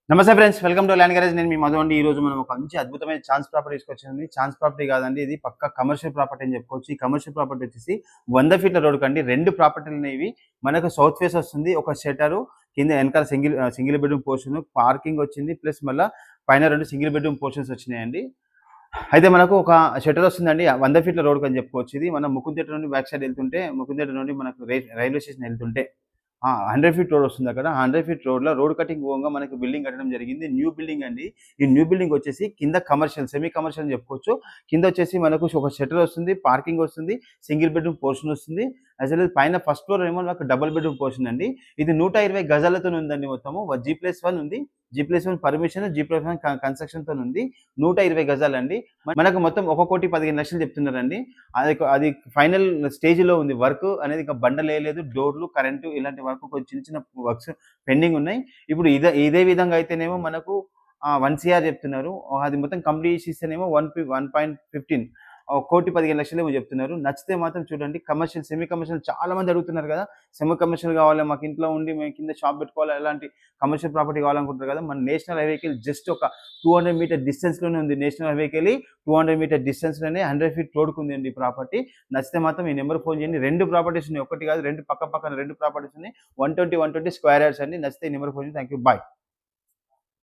నమస్తే friends, welcome to land garage. నేను మీ మధు అండి. ఈ రోజు మనం ఒక మంచి అద్భుతమైన ఛాన్స్ ప్రాపర్టీ తీసుకొచ్చింది. ఛాన్స్ ప్రాపర్టీ కాదండి, ఇది పక్కా కమర్షియల్ ప్రాపర్టీ అని చెప్పుకోవచ్చు. ఈ కమర్షియల్ ప్రాపర్టీ వచ్చేసి 100 ఫీట్ల రోడ్ కండి. రెండు ప్రాపర్టీలు అనేవి మనకు సౌత్ ఫేస్ వస్తుంది. ఒక షెటరు కింద వెనకాల సింగిల్ బెడ్రూమ్ పోర్షన్, పార్కింగ్ వచ్చింది. ప్లస్ మళ్ళీ పైన 2 సింగిల్ బెడ్రూమ్ పోర్షన్స్ వచ్చినాయండి. అయితే మనకు ఒక షట్టర్ వస్తుందండి. 100 ఫీట్ల రోడ్ అని చెప్పుకోవచ్చు. ఇది మనం ముకుందేట నుండి బ్యాక్ సైడ్ వెళ్తుంటే, ముకుందేట నుండి మనకు రైల్వే స్టేషన్ వెళ్తుంటే 100 ఫీట్ రోడ్ వస్తుంది. అక్కడ 100 ఫీట్ రోడ్లో రోడ్ కటింగ్ పోగా మనకి బిల్డింగ్ కట్టడం జరిగింది. న్యూ బిల్డింగ్ అండి. ఈ న్యూ బిల్డింగ్ వచ్చేసి కింద కమర్షియల్, సెమీ కమర్షియల్ అని చెప్పుకోవచ్చు. కింద వచ్చేసి మనకు ఒక షట్టర్ వస్తుంది, పార్కింగ్ వస్తుంది, సింగిల్ బెడ్రూమ్ పోర్షన్ వస్తుంది. అసలు పైన ఫస్ట్ ఫ్లోర్ ఏమో నాకు డబుల్ బెడ్రూమ్ పోర్షన్ అండి. ఇది 120 గజాలతో ఉందండి. మొత్తము G+1 ఉంది. G+1 పర్మిషన్, G+1 కన్స్ట్రక్షన్ తో ఉంది. 120 గజాలండి. మనకు మొత్తం 1,15,00,000 చెప్తున్నారండి. అది ఫైనల్ స్టేజ్ లో ఉంది. వర్క్ అనేది ఇంకా బండలేదు, డోర్లు, కరెంటు ఇలాంటి వర్క్ కొంచెం చిన్న చిన్న వర్క్స్ పెండింగ్ ఉన్నాయి. ఇప్పుడు ఇదే విధంగా అయితేనేమో మనకు 1 CR చెప్తున్నారు. అది మొత్తం కంప్లీట్ ఇస్తేనేమో 1.15 1,15,00,000 ఏమో చెప్తున్నారు. నచ్చితే మాత్రం చూడండి. కమర్షియల్, సెమీ కమర్షియల్ చాలా మంది అడుగుతున్నారు కదా, సెమీ కమర్షియల్ కావాలి మాకు, ఇంట్లో ఉండి మేము కింద షాప్ పెట్టుకోవాలి, అలాంటి కమర్షియల్ ప్రాపర్టీ కావాలనుకుంటారు కదా. మన నేషనల్ హైవేకి జస్ట్ ఒక 200 మీటర్ డిస్టెన్స్ లోనే ఉంది. నేషనల్ హైవేకి 200 మీటర్ డిస్టెన్స్ లోనే 100 ఫీట్ రోడ్కు ఉంది ఈ ప్రాపర్టీ. నచ్చితే మాత్రం ఈ నెంబర్ ఫోన్ చేయండి. 2 ప్రాపర్టీస్ ఉన్నాయి, ఒకటి కాదు, 2 పక్కన 2 ప్రాపర్టీస్ ఉన్నాయి. 120 స్క్వేర్ యార్డ్స్ అండి. నచ్చితే ఈ నెంబర్ ఫోన్ చేయండి. Thank you, bye.